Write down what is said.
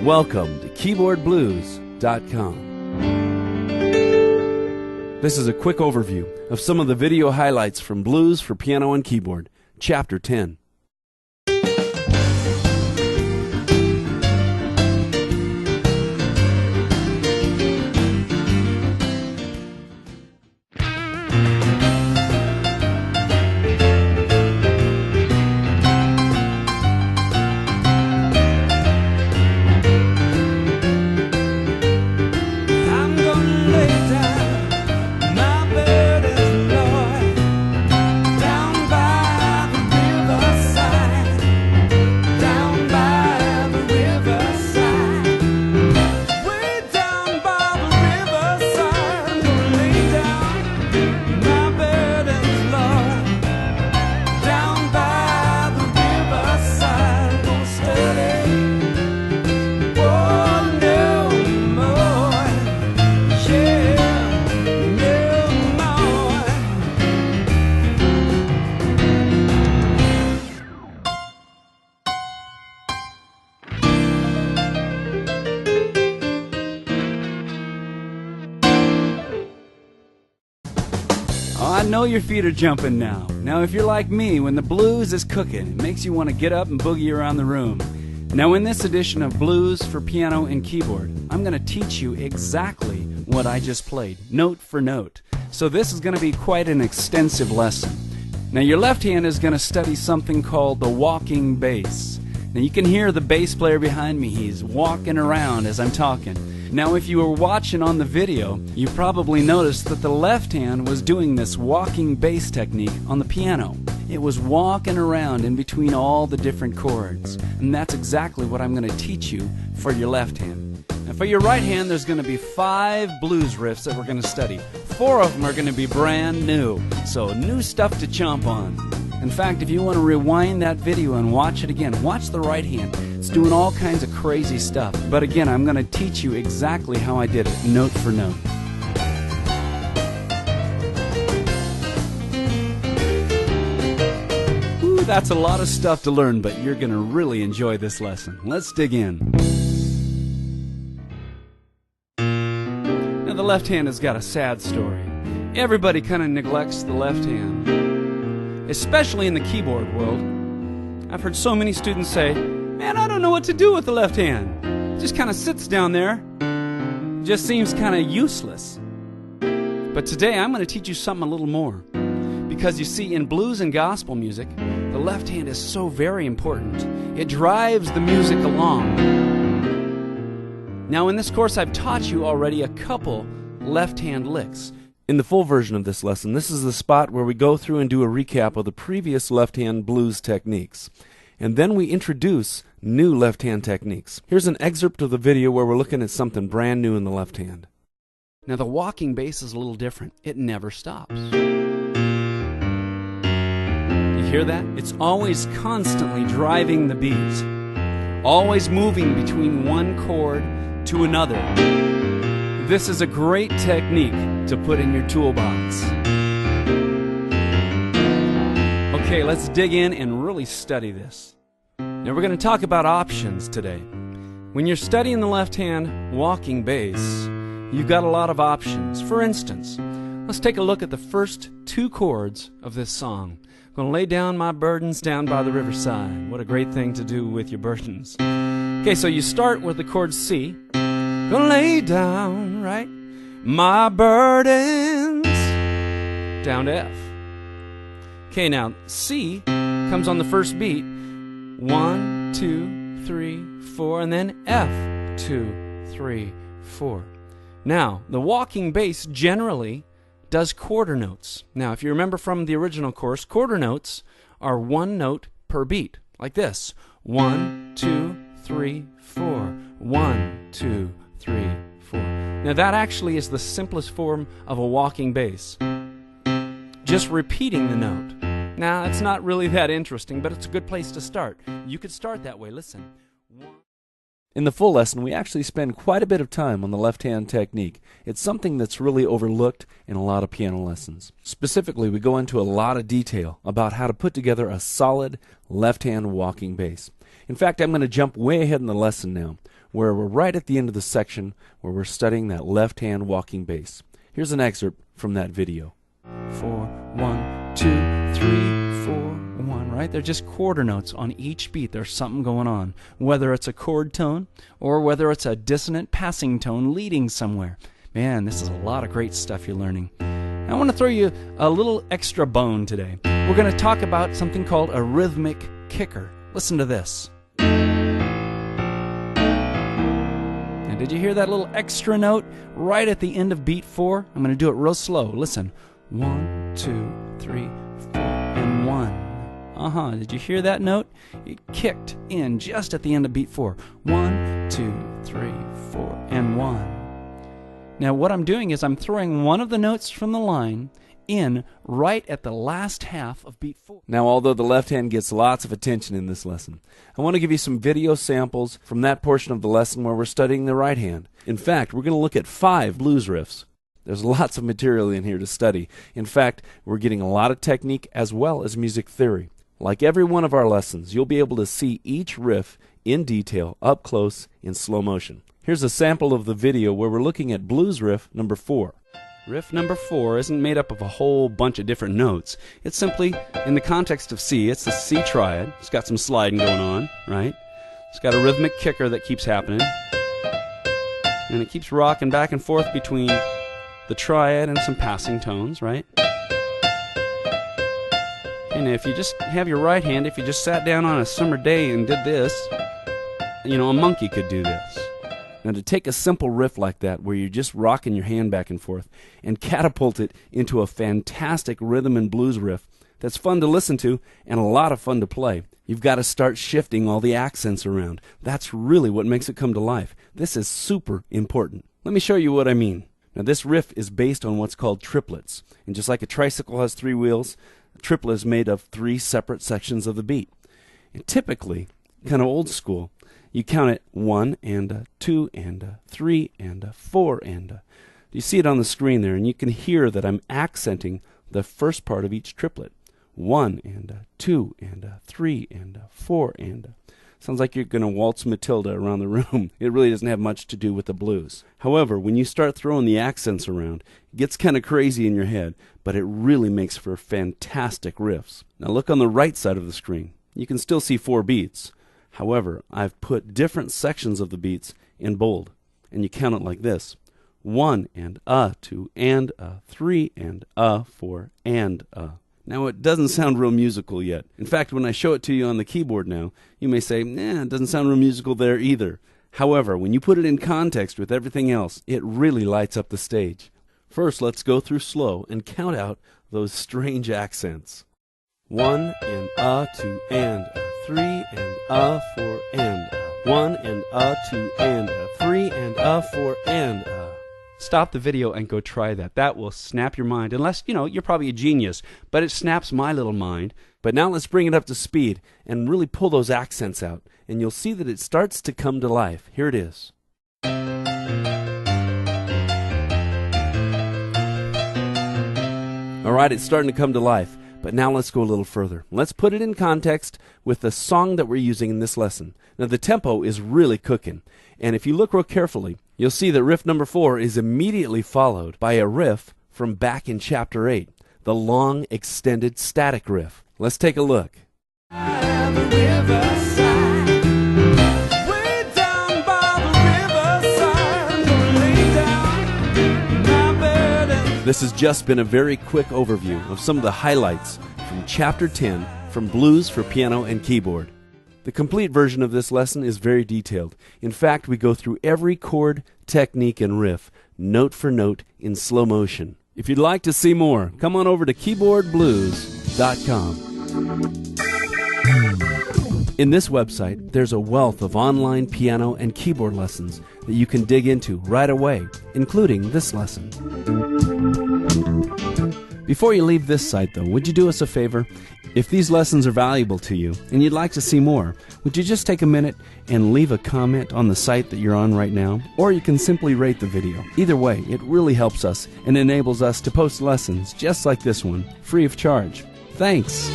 Welcome to KeyboardBlues.com. This is a quick overview of some of the video highlights from Blues for Piano and Keyboard, Chapter 10. I know your feet are jumping now. Now, if you're like me, when the blues is cooking, it makes you want to get up and boogie around the room. Now, in this edition of Blues for Piano and Keyboard, I'm going to teach you exactly what I just played, note for note. So this is going to be quite an extensive lesson. Now, your left hand is going to study something called the walking bass. Now, you can hear the bass player behind me. He's walking around as I'm talking. Now, if you were watching on the video, you probably noticed that the left hand was doing this walking bass technique on the piano. It was walking around in between all the different chords. And that's exactly what I'm going to teach you for your left hand. Now, for your right hand, there's going to be 5 blues riffs that we're going to study. 4 of them are going to be brand new. So, new stuff to chomp on. In fact, if you want to rewind that video and watch it again, watch the right hand. It's doing all kinds of crazy stuff. But again, I'm going to teach you exactly how I did it, note for note. Ooh, that's a lot of stuff to learn, but you're going to really enjoy this lesson. Let's dig in. Now, the left hand has got a sad story. Everybody kind of neglects the left hand, especially in the keyboard world. I've heard so many students say, "Man, I don't know what to do with the left hand. It just kind of sits down there. Just seems kind of useless." But today I'm going to teach you something a little more. Because you see, in blues and gospel music, the left hand is so very important. It drives the music along. Now, in this course, I've taught you already a couple left hand licks. In the full version of this lesson, this is the spot where we go through and do a recap of the previous left-hand blues techniques. And then we introduce new left-hand techniques. Here's an excerpt of the video where we're looking at something brand new in the left hand. Now, the walking bass is a little different. It never stops. You hear that? It's always constantly driving the beat. Always moving between one chord to another. This is a great technique to put in your toolbox. Okay, let's dig in and really study this. Now, we're going to talk about options today. When you're studying the left hand walking bass, you've got a lot of options. For instance, let's take a look at the first 2 chords of this song. I'm going to lay down my burdens down by the riverside. What a great thing to do with your burdens. Okay, so you start with the chord C. Gonna lay down, right, my burdens, down to F. Okay, now C comes on the first beat. 1, 2, 3, 4, and then F. 2, 3, 4. Now, the walking bass generally does quarter notes. Now, if you remember from the original course, quarter notes are 1 note per beat, like this. 1, 2, 3, 4. 1, 2, 3, 4. Now that actually is the simplest form of a walking bass. Just repeating the note. Now it's not really that interesting, but it's a good place to start. You could start that way. Listen. In the full lesson, we actually spend quite a bit of time on the left-hand technique. It's something that's really overlooked in a lot of piano lessons. Specifically, we go into a lot of detail about how to put together a solid left-hand walking bass. In fact, I'm going to jump way ahead in the lesson now. where we're right at the end of the section where we're studying that left-hand walking bass. Here's an excerpt from that video. 4, 1, 2, 3, 4, 1, right? They're just quarter notes on each beat. There's something going on, whether it's a chord tone or whether it's a dissonant passing tone leading somewhere. Man, this is a lot of great stuff you're learning. I want to throw you a little extra bone today. We're going to talk about something called a rhythmic kicker. Listen to this. Now, did you hear that little extra note right at the end of beat 4? I'm going to do it real slow. Listen. 1, 2, 3, 4, and 1. Did you hear that note? It kicked in just at the end of beat 4. 1, 2, 3, 4, and 1. Now what I'm doing is I'm throwing one of the notes from the line in right at the last half of beat 4. Now, although the left hand gets lots of attention in this lesson, I want to give you some video samples from that portion of the lesson where we're studying the right hand. In fact, we're going to look at 5 blues riffs. There's lots of material in here to study. In fact, we're getting a lot of technique as well as music theory. Like every one of our lessons, you'll be able to see each riff in detail, up close, in slow motion. Here's a sample of the video where we're looking at blues riff number 4. Riff number 4 isn't made up of a whole bunch of different notes. It's simply, in the context of C, it's the C triad. It's got some sliding going on, right? It's got a rhythmic kicker that keeps happening. And it keeps rocking back and forth between the triad and some passing tones, right? And if you just have your right hand, if you just sat down on a summer day and did this, you know, a monkey could do this. Now, to take a simple riff like that, where you're just rocking your hand back and forth, and catapult it into a fantastic rhythm and blues riff that's fun to listen to and a lot of fun to play, you've got to start shifting all the accents around. That's really what makes it come to life. This is super important. Let me show you what I mean. Now, this riff is based on what's called triplets. And just like a tricycle has 3 wheels, a triplet is made of 3 separate sections of the beat. And typically, kind of old school, you count it 1 and 2 and 3 and 4 and you see it on the screen there, and you can hear that I'm accenting the first part of each triplet. 1 and 2 and 3 and 4 and sounds like you're going to waltz Matilda around the room. It really doesn't have much to do with the blues. However, when you start throwing the accents around, it gets kind of crazy in your head, but it really makes for fantastic riffs. Now look on the right side of the screen. You can still see 4 beats. However, I've put different sections of the beats in bold, and you count it like this. 1 and 2 and 3 and 4 and Now, it doesn't sound real musical yet. In fact, when I show it to you on the keyboard now, you may say, it doesn't sound real musical there either. However, when you put it in context with everything else, it really lights up the stage. First, let's go through slow and count out those strange accents. 1 and 2 and 3 and 4 and 1 and 2 and 3 and 4 and Stop the video and go try that. That will snap your mind. Unless, you're probably a genius, but it snaps my little mind. But now let's bring it up to speed and really pull those accents out, and you'll see that it starts to come to life. Here it is. All right, it's starting to come to life. But now let's go a little further. Let's put it in context with the song that we're using in this lesson. Now, the tempo is really cooking. And if you look real carefully, you'll see that riff number 4 is immediately followed by a riff from back in chapter 8, the long, extended static riff. Let's take a look. This has just been a very quick overview of some of the highlights from Chapter 10 from Blues for Piano and Keyboard. The complete version of this lesson is very detailed. In fact, we go through every chord, technique, and riff, note for note, in slow motion. If you'd like to see more, come on over to keyboardblues.com. In this website, there's a wealth of online piano and keyboard lessons that you can dig into right away, including this lesson. Before you leave this site, though, would you do us a favor? If these lessons are valuable to you and you'd like to see more, would you just take a minute and leave a comment on the site that you're on right now? Or you can simply rate the video. Either way, it really helps us and enables us to post lessons just like this one, free of charge. Thanks!